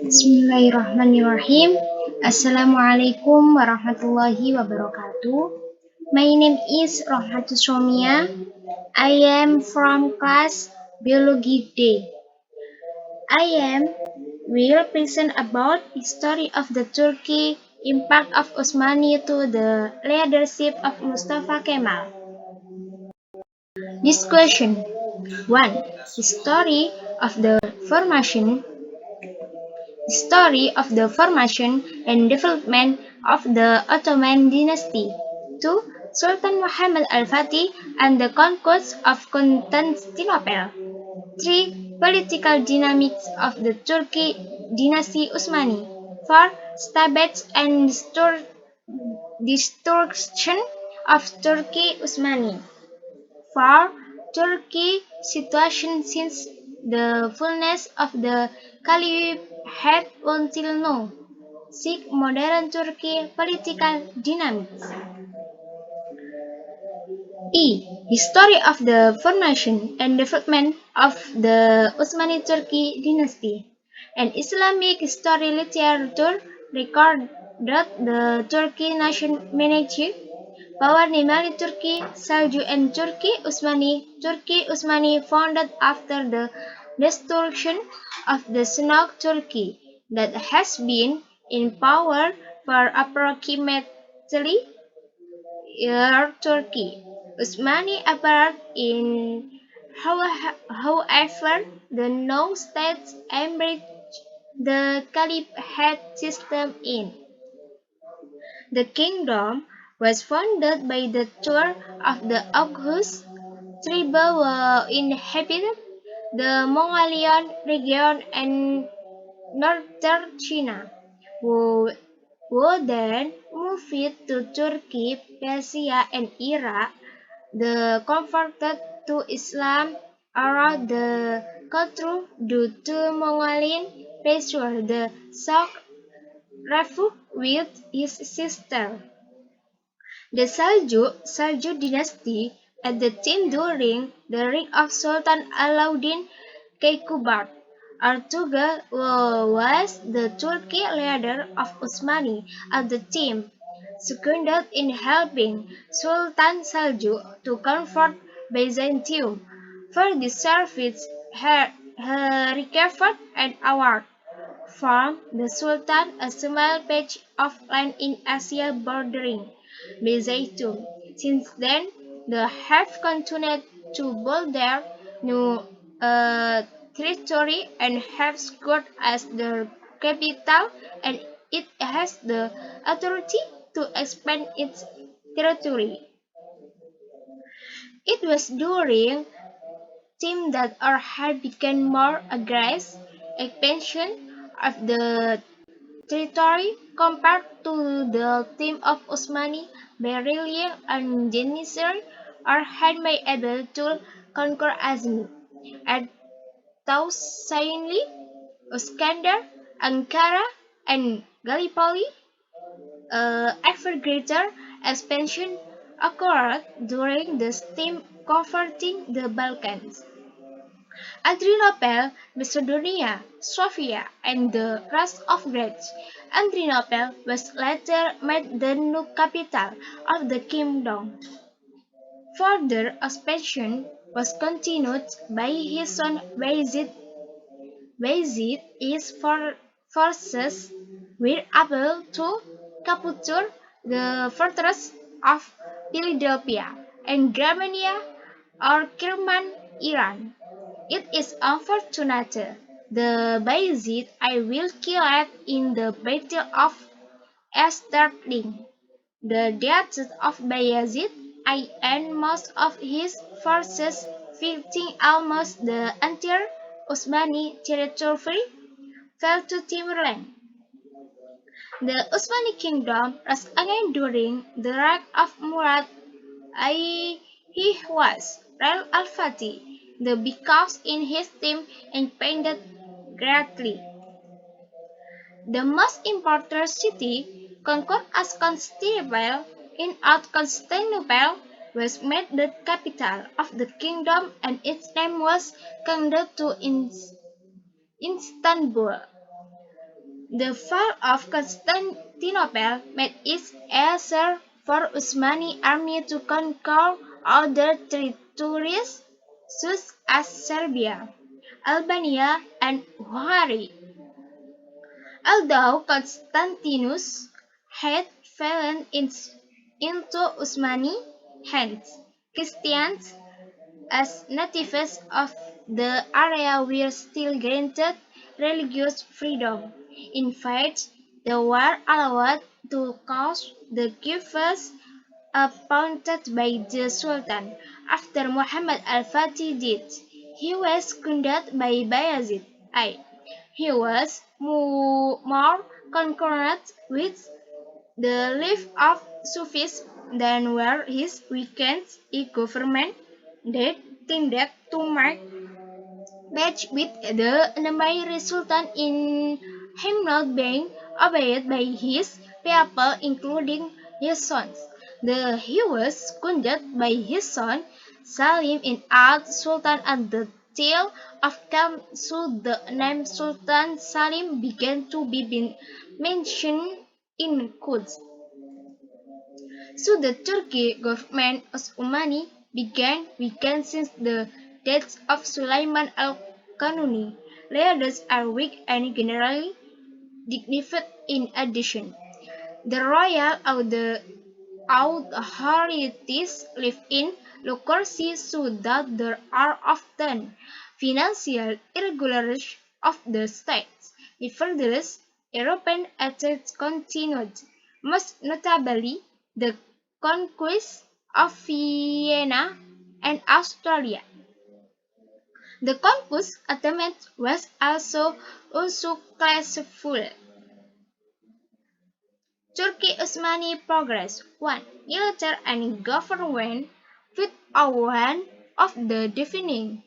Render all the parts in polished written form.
Bismillahirrahmanirrahim. Assalamualaikum warahmatullahi wabarakatuh. My name is Rohmatus Romia. I am from class Biology D. I am will present about history of the Turkey, impact of Osmani to the leadership of Mustafa Kemal. This question 1. History of the formation and development of the Ottoman dynasty. 2. Sultan Muhammad al-Fatih and the conquest of Constantinople. 3. Political dynamics of the Turkic dynasty Usmani. 4. Stabbage and destruction of Turkey Usmani. 4. Turkey situation since the fullness of the Caliphate until now. 6. Modern Turkey political dynamics. History of the formation and development of the Uthmani Turkey dynasty. An Islamic history literature recorded the Turkey nation managed power namely Turkey, Seljuk and Turkey Usmani founded after the destruction of the Seljuk Turkey that has been in power for approximately year Turkey. Usmani appeared in however the known states embraced the Caliphate system in. The kingdom was founded by the tour of the Oghuz tribe who inhabited the Mongolian region and northern China, who then moved to Turkey, Persia, and Iraq. The converted to Islam around the culture due to Mongolian pressure. The Shah refuted with his sister. The Seljuk dynasty at the time during the reign of Sultan Alauddin Keykubat. Ertugrul was the Turkic leader of Osmani at the time, seconded in helping Sultan Seljuk to convert Byzantium. For this service, he recovered an award from the Sultan a small patch of land in Asia bordering Byzantium. Since then, they have continued to build their new territory and have Skopje as their capital, and it has the authority to expand its territory. It was during time that our had become more aggressive expansion of the territory compared to the time of Osmani, Beryllium and Janissary are had been able to conquer Azmi, at Tausainli, Iskandar, Ankara, and Gallipoli. Ever greater expansion occurred during the time converting the Balkans. Adrianople, Macedonia, Sofia, and the rest of Greece. Adrianople was later made the new capital of the kingdom. Further expansion was continued by his son Bayezid. His forces were able to capture the fortress of Philadelphia and Germania or Kerman, Iran. It is unfortunate the Bayezid I will killed in the Battle of Estartling. The death of Bayezid I and most of his forces, fighting almost the entire Osmani territory, fell to Timurland. The Osmani kingdom rose again during the reign of Murad I. He was Rail al-Fatih, the because in his time expanded greatly. The most important city conquered as Constantinople in Constantinople was made the capital of the kingdom and its name was changed to Istanbul. The fall of Constantinople made it easier for Usmani army to conquer other territories such as Serbia, Albania, and Hungary. Although Constantinus had fallen into Usmani hands, Christians as natives of the area were still granted religious freedom. In fact, they were allowed to cause the gifts appointed by the Sultan. After Muhammad al-Fatih died, he was succeeded by Bayezid I. He was more concerned with the life of Sufis than were his weekend government that tended to make match with the enemy Sultan in him not being obeyed by his people, including his sons. He was seconded by his son Salim in Ad Sultan at the tail of Kam, so the name Sultan Salim began to be mentioned in Quds. So the Turkey government Osmani began weakened since the death of Sulaiman al-Qanuni. Leaders are weak and generally dignified in addition. The royal authorities live in lucracy so that there are often financial irregularities of the states. Nevertheless, European attacks continued, most notably the conquest of Vienna and Australia. The conquest attempt was also unsuccessful. Turkey Osmani progress. 1. Military and government with one of the defining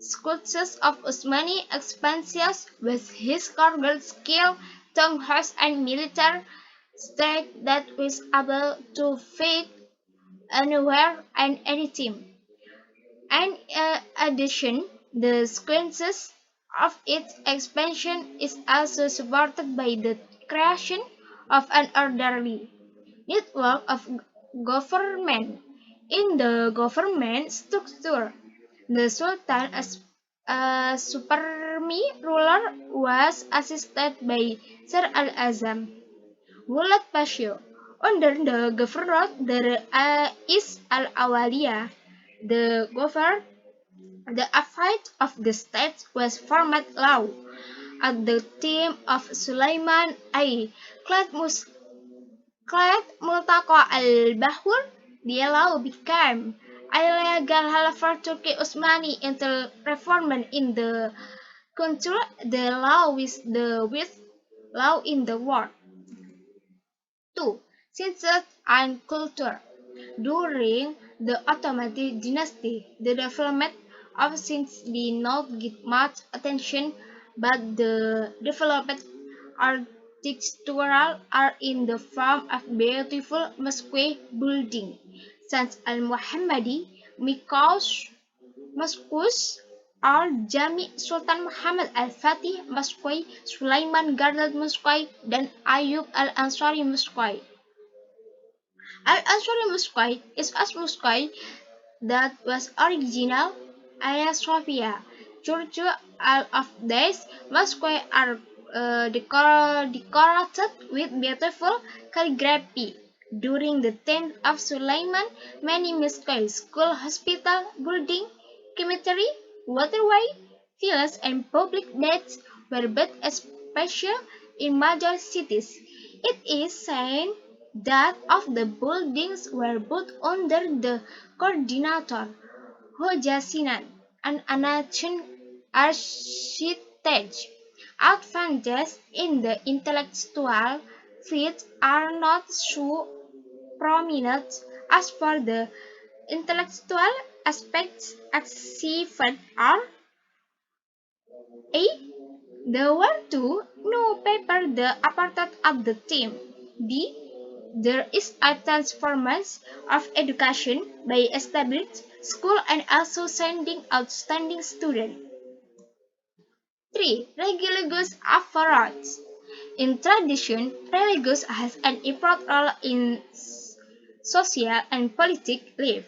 successes of Osmani expansion was his cargo skill, tanks and military strength that was able to fight anywhere and anytime. And in addition, the success of its expansion is also supported by the creation of an orderly network of government. In the government structure, the Sultan as a supreme ruler was assisted by Sir Al-Azam, Walid Pasha. Under the governor there is Al-Awaliya, the affairs of the state was formed law. At the time of Sulaiman I. Clyde Multaqa al-Bahur, the law became illegal. However, Turkey Osmani until reform in the country, the law with law in the world. 2. Science and culture. During the Ottoman dynasty, the development of science did not get much attention, but the developed architectural art in the form of beautiful mosque building, such al-Muhammadi, Mosques, Al-Jami, Sultan Muhammad Al-Fatih Mosque, Sulaiman Gardens Mosque, dan Ayub Al-Ansari Mosque. Al-Ansari Mosque is a mosque that was original Hagia Sophia. Church of these mosques are decorated with beautiful calligraphy. During the time of Sulaiman, many mosques, school, hospital, building, cemetery, waterway, villas, and public baths were built, especially in major cities. It is said that of the buildings were built under the coordinator Hoja Sinan, an ancient architect. Advantages in the intellectual field are not so prominent as for the intellectual aspects achieved are A. There were two newspapers the apartheid at the time. B. there is a transformance of education by established school and also sending outstanding students. 3. Religious apparat. In tradition, religious has an important role in social and political life.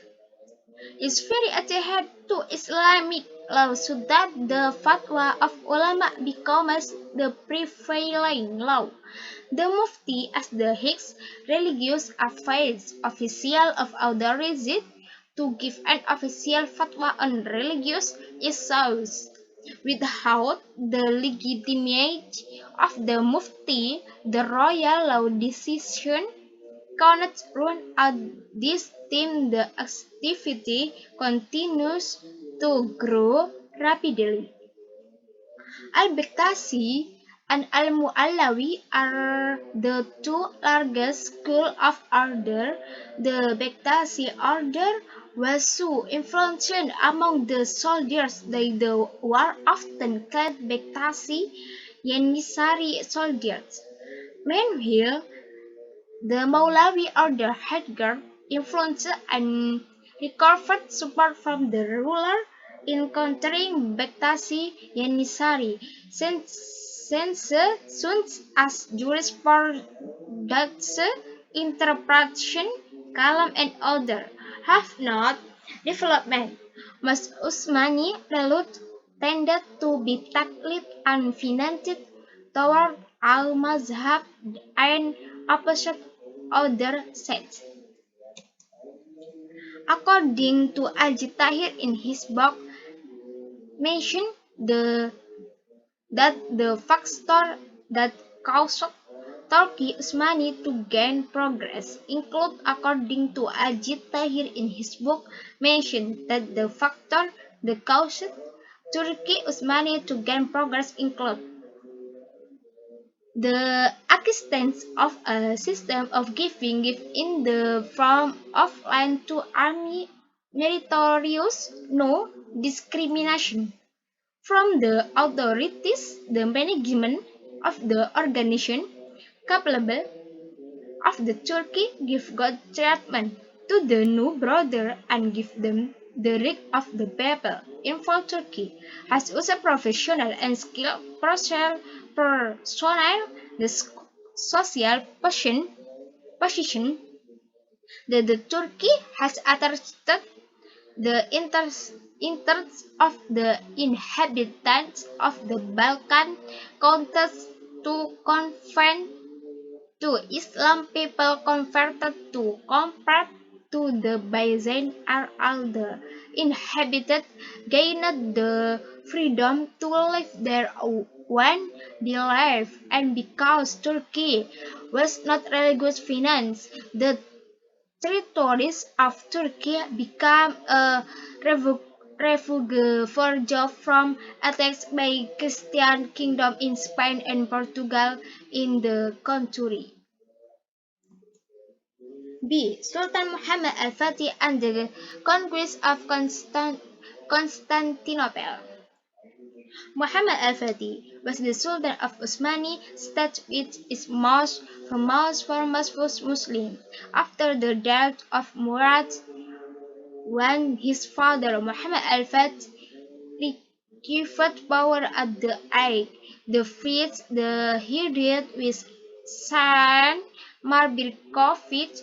It's very attached to Islamic law so that the fatwa of ulama becomes the prevailing law. The Mufti as the Higgs religious affairs official of authorized to give an official fatwa on religious issues. Without the legitimacy of the Mufti, the royal law decision cannot run out. This time the activity continues to grow rapidly. Al-Bektashi and Al-Mu'allawi are the two largest schools of order. The Bektashi order was so influential among the soldiers that they were often called Bektashi Yannisari soldiers. Meanwhile, the Maulawi order had garnered influence and recovered support from the ruler in countering Bektashi Yannisari since soon as jurisprudence, interpretation, kalam and other have not development. Most Usmani prelate tended to be taklid and financed toward al-mazhab and opposite other sects. According to Al-Tahir in his book, mentioned that the factor that caused Turkey Usmani to gain progress include, according to Ajit Tahir in his book, mentioned that the factor that caused Turkey Usmani to gain progress include the existence of a system of giving in the form of land to army meritorious, no discrimination from the authorities, the management of the organization capable of the Turkey give God treatment to the new brother and give them the right of the people in full Turkey has also professional and skilled personnel the social position that the Turkey has attached the interests of the inhabitants of the Balkan countries to convert to Islam. People converted to convert to the Byzantine are all the inhabited gained the freedom to live their own life, and because Turkey was not religious finance, the territories of Turkey became a refuge for Jews from attacks by Christian kingdom in Spain and Portugal in the country. B. Sultan Muhammad al-Fatih and the conquest of Constantinople. Muhammad al-Fatih was the Sultan of Osmani state which is most famous for most Muslims. After the death of Murad, when his father Muhammad al-Fatih recovered power at the age, the feats he did with San Marbikovic,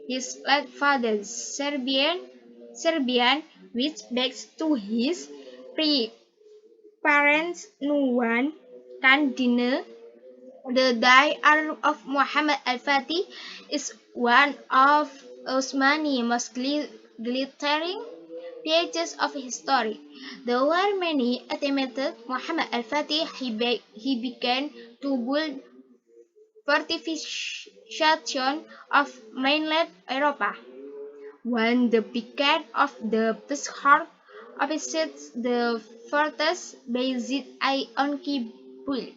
his late father Serbian, which begs to his parents no one can deny the die of Muhammad al-Fatih is one of Osmani most glittering pages of history. There were many attempted Muhammad al-Fatih he began to build fortification of mainland Europe. When the beacon of the Peshawar opposite the fortress Bayezid I Onki built.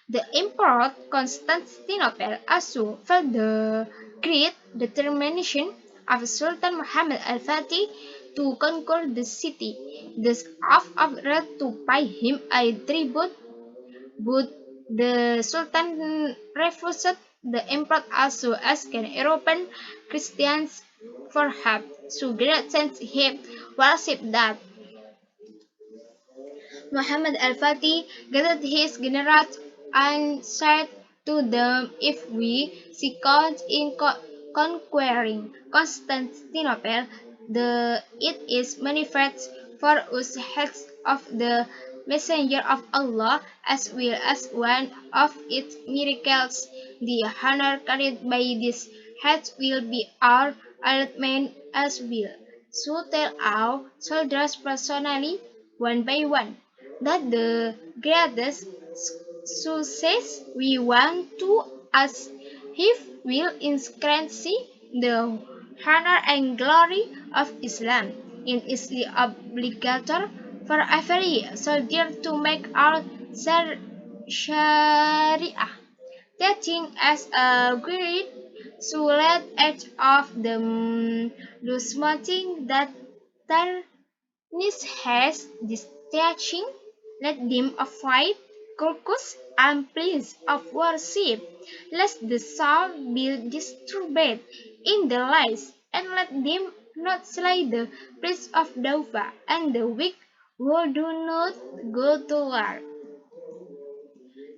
The Emperor Constantinople also felt the great determination of Sultan Muhammad al-Fatih to conquer the city, thus offered to pay him a tribute, but the Sultan refused the emperor also asked European Christians perhaps to great sense he worshipped that Muhammad al-Fatih gathered his generals and said to them, if we succeed in conquering Constantinople, it is manifest for us heads of the messenger of Allah as well as one of its miracles. The honor carried by this heads will be our ultimate as well. So tell our soldiers personally, one by one, that the greatest success we want to as if will increase the honor and glory of Islam. It is the obligatory for every soldier to make out Sharia teaching as a great solid edge of the dismounting that Nis has this teaching, let them avoid cultus and place of worship, lest the soul be disturbed in the lies, and let them not slay the priest of Daufa and the weak who do not go to war.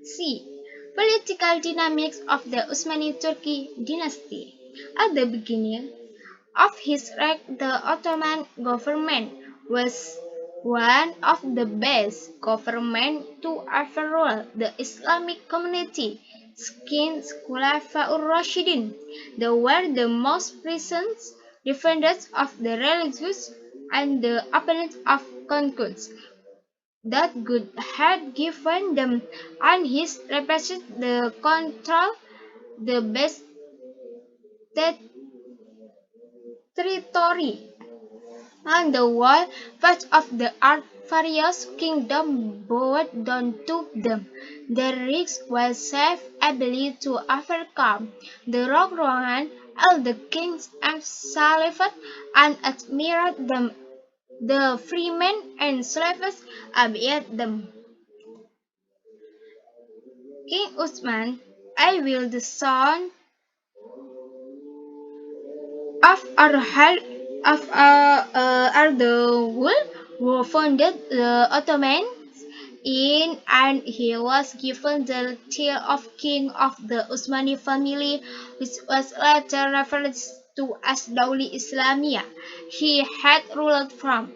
C. Political dynamics of the Usmani Turkey dynasty. At the beginning of his reign, the Ottoman government was one of the best governments to ever rule the Islamic community. Since Khulafaur Rashidin, they were the most present defenders of the religious and the opponents of conquest that God had given them, and his represented the control the best territory on the whole face of the earth. Various kingdoms bowed down to them. The risk was safe ability to overcome the wrong all the kings enslaved and admired them. The freemen and slaves obeyed them. King Usman, I will the son of Arhal of Ardawul, who founded the Ottomans in, and he was given the title of King of the Usmani family, which was later referred to as Dawli Islamiyah. He had ruled from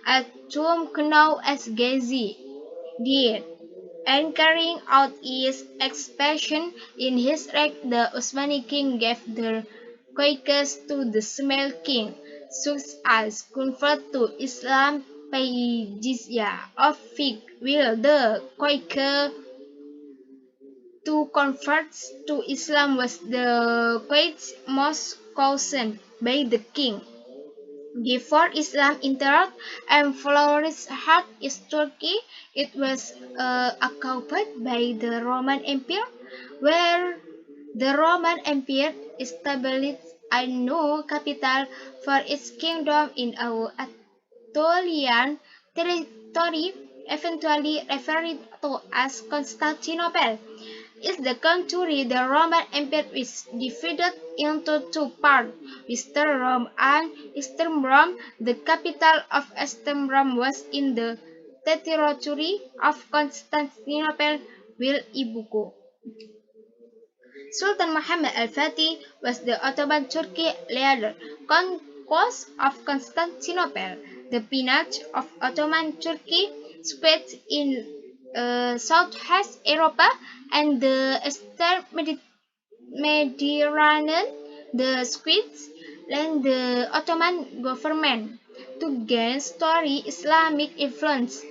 Atum now as Ghazi did, and carrying out his expansion in his reign, the Usmani king gave their Quakers to the Small king, such as convert to Islam by jizya of fig, will the Quaker to convert to Islam was the quite most chosen by the king. Before Islam entered and flourished hard in Turkey, it was occupied by the Roman Empire, where the Roman Empire established a new capital for its kingdom in Anatolian territory, eventually referred to as Constantinople. Is the country the Roman Empire is divided into two parts, Western Rome and Eastern Rome. The capital of Eastern Rome was in the territory of Constantinople, while Ibuku. Sultan Muhammad al-Fatih was the Ottoman Turkey leader. Conquest of Constantinople, the pinnacle of Ottoman Turkey, spread in southwest Europe and the eastern Mediterranean. The Swedes and the Ottoman government to gain strong Islamic influence.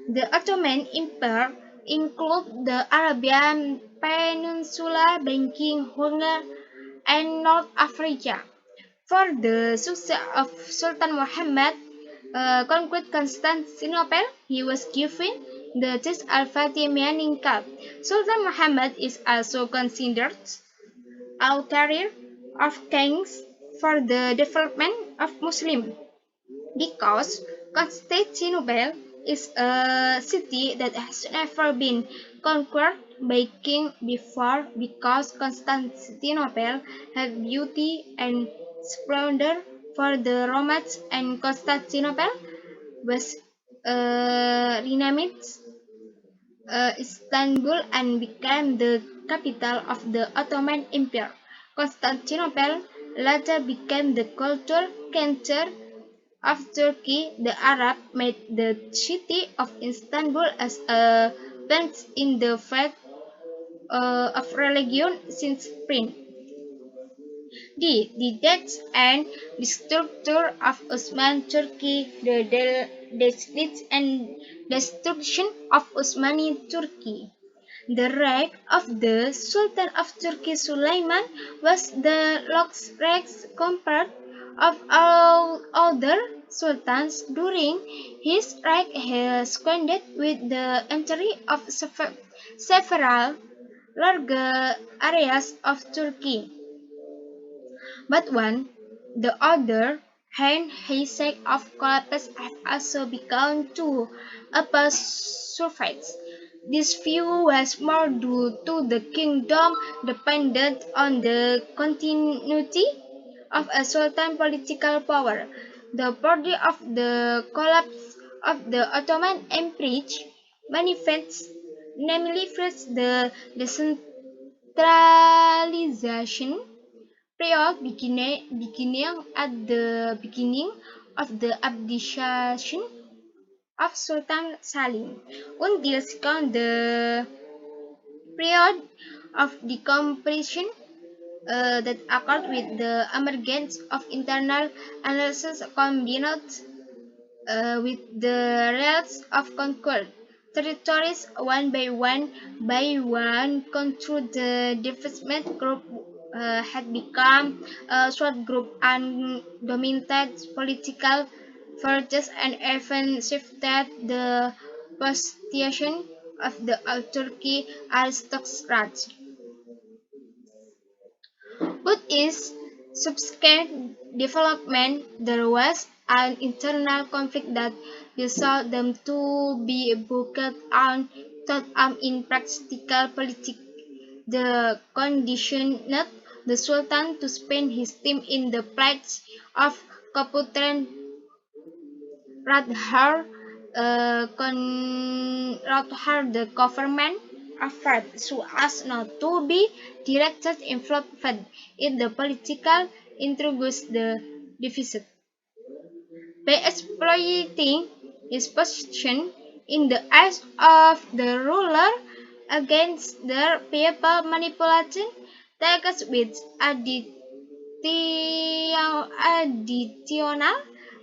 The Ottoman Empire included the Arabian Peninsula, banking Hungary, and North Africa. For the success of Sultan Muhammad conquered Constantinople, he was given the title Al-Fatih, meaning cup. Sultan Muhammad is also considered a carrier of kings for the development of Muslim because Constantinople is a city that has never been conquered by king before because Constantinople had beauty and splendor for the Romans, and Constantinople was renamed Istanbul and became the capital of the Ottoman Empire. Constantinople later became the cultural center of Turkey. The Arab made the city of Istanbul as a bench in the faith of religion since spring. The death and the structure of Osman Turkey, the death and destruction of Osmani Turkey. The rank of the Sultan of Turkey Sulaiman was the lowest compared of all other sultans during his reign. He squandered with the entry of several larger areas of Turkey. But on the other hand, his sect of collapse have also begun to appear surface. This view was more due to the kingdom dependent on the continuity of a sultan political power. The party of the collapse of the Ottoman Empire manifests, namely first the decentralization period beginning at the beginning of the abdication of Sultan Salim until second the period of decompression that occurred with the emergence of internal analysis combined with the results of conquered territories one by one control the development group had become a short group and dominated political forces and even shifted the position of the Turkey aristocrats. With its subsequent development, there was an internal conflict that caused them to be buckled on thought in practical politics. The conditioned the Sultan to spend his time in the pledge of Kaputren Radhar Radhar the government affairs so as not to be directly involved in the political intrigues the deficit. By exploiting his position in the eyes of the ruler against their people manipulation takes with additional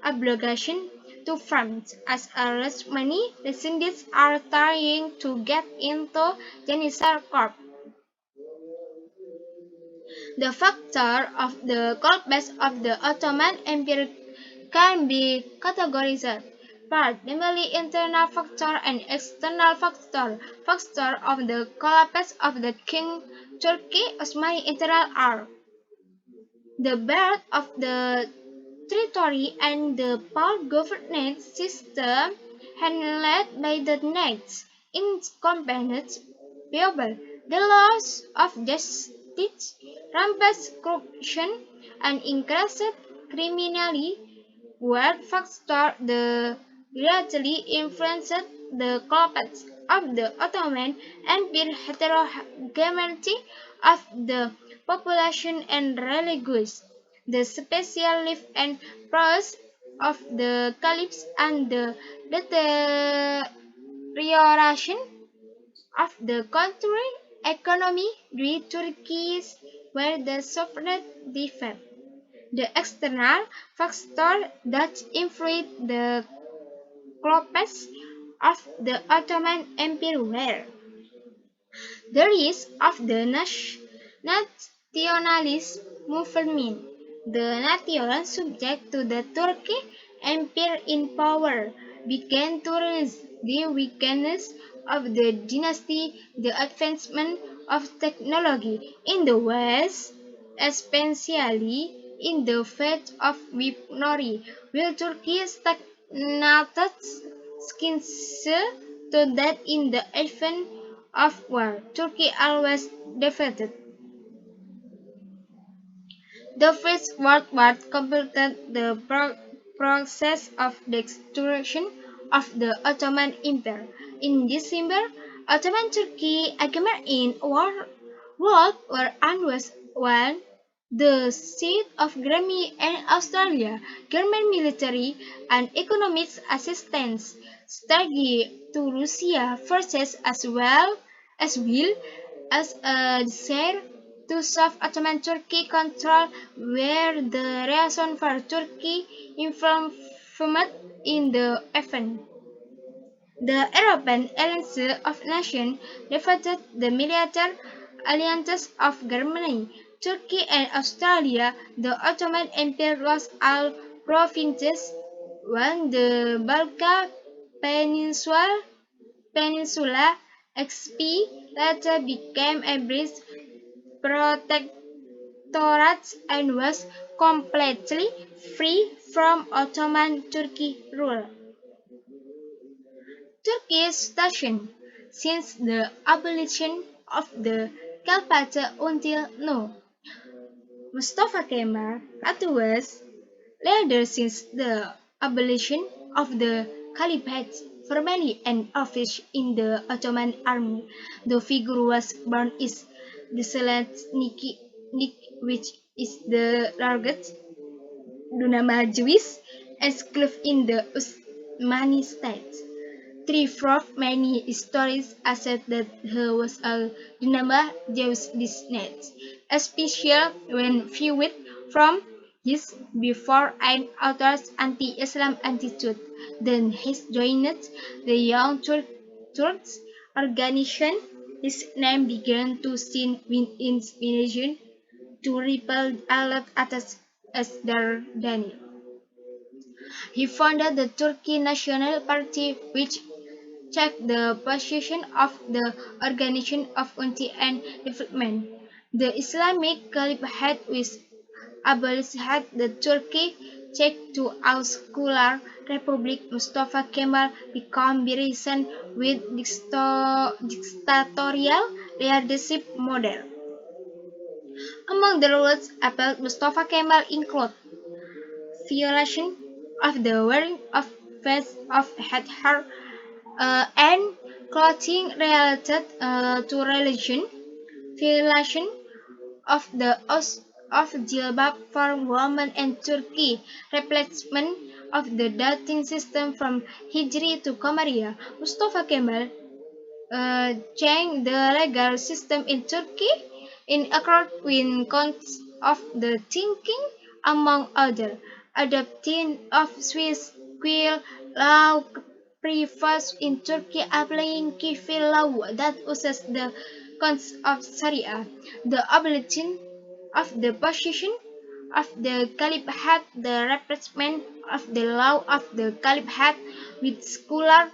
obligation to France as a rest many descendants are trying to get into Janissar Corp. The factor of the collapse of the Ottoman Empire can be categorized part namely internal factor and external factor. Factor of the collapse of the King Turkey Osmani internal are the birth of the territory and the power governance system handled by the next incumbent people, the loss of justice, rampant corruption, and increased criminality were factors that greatly influenced the collapse of the Ottoman Empire heterogeneity of the population and religious, the special life and prowess of the caliphs and the deterioration of the country economy due Turkey's where the suffered defect. The external factors that influenced the collapse of the Ottoman Empire were the rise of the nationalist movement. The nations subject to the Turkic Empire in power began to realize the weakness of the dynasty, the advancement of technology in the West, especially in the face of weaponry, while Turkey stagnated skins to that in the event of war, Turkey always defeated. The First World War completed the process of the destruction of the Ottoman Empire. In December, Ottoman Turkey again in World War I was when the seat of Grammy and Australia, German military and economic assistance strategy to Russia forces as well as a desire to solve Ottoman Turkey control were the reason for Turkey involvement in the event. The European Alliance of Nations defeated the military alliances of Germany, Turkey and Australia. The Ottoman Empire lost all provinces when the Balkan Peninsula XP later became a British protectorate and was completely free from Ottoman Turkey rule. Turkey's station since the abolition of the Caliphate until now. Mustafa Kemal was leader since the abolition of the Caliphate, formally an office in the Ottoman army. The figure was born in the Saloniki, which is the largest Dunama Jewish enclave in the Osmani state. Three-fourths many historians assert that he was a Dunama Jewish descent, especially when viewed from his before and author's anti-Islam attitude. Then he joined the Young Turks organization. His name began to seen with inspiration to repel Allah attacks as their Daniel. He founded the Turkey National Party, which checked the position of the Organization of Unity and Development. The Islamic Caliphate, which abolished the Turkey Czech to a secular republic. Mustafa Kemal became recent with dictatorial leadership model. Among the rules upheld Mustafa Kemal include violation of the wearing of face of head hair and clothing related to religion, violation of the oath of jilbab for women in Turkey, replacement of the dating system from Hijri to Qamariya. Mustafa Kemal changed the legal system in Turkey in accord with counts of the thinking, among others, adopting of Swiss queer law prefers in Turkey applying kafir law that uses the concept of Sharia, the abolition of the position of the Caliphate, the replacement of the law of the Caliphate with secular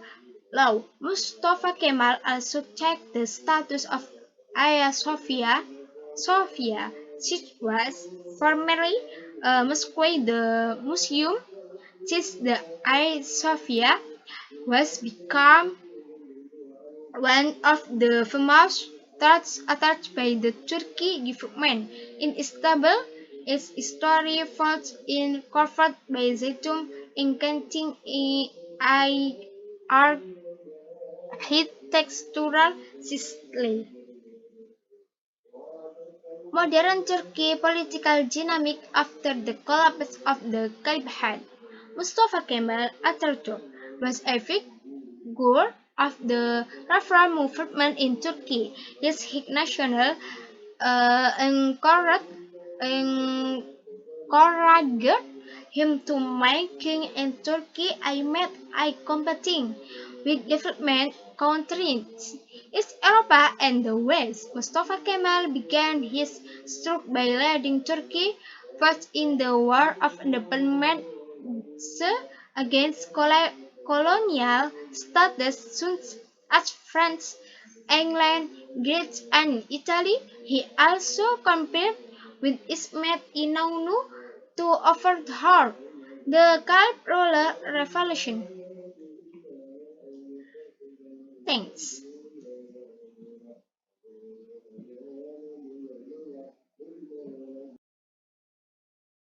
law. Mustafa Kemal also checked the status of Hagia Sophia, which was formerly a mosque. The museum, since the Hagia Sophia was become one of the famous churches attached by the Turkey government in Istanbul. Its history falls in covered by Zeytun enchanting architectural style. Modern Turkey political dynamic after the collapse of the Caliphate. Mustafa Kemal Atatürk was a figure of the reform movement in Turkey. His national encouraged him to make king in Turkey I competing with development countries. East Europa and the West. Mustafa Kemal began his stroke by leading Turkey first in the War of Independence against colonial states such as France, England, Greece, and Italy. He also compared with Ismet Inonu to overthrow the Calip ruler revolution. Thanks.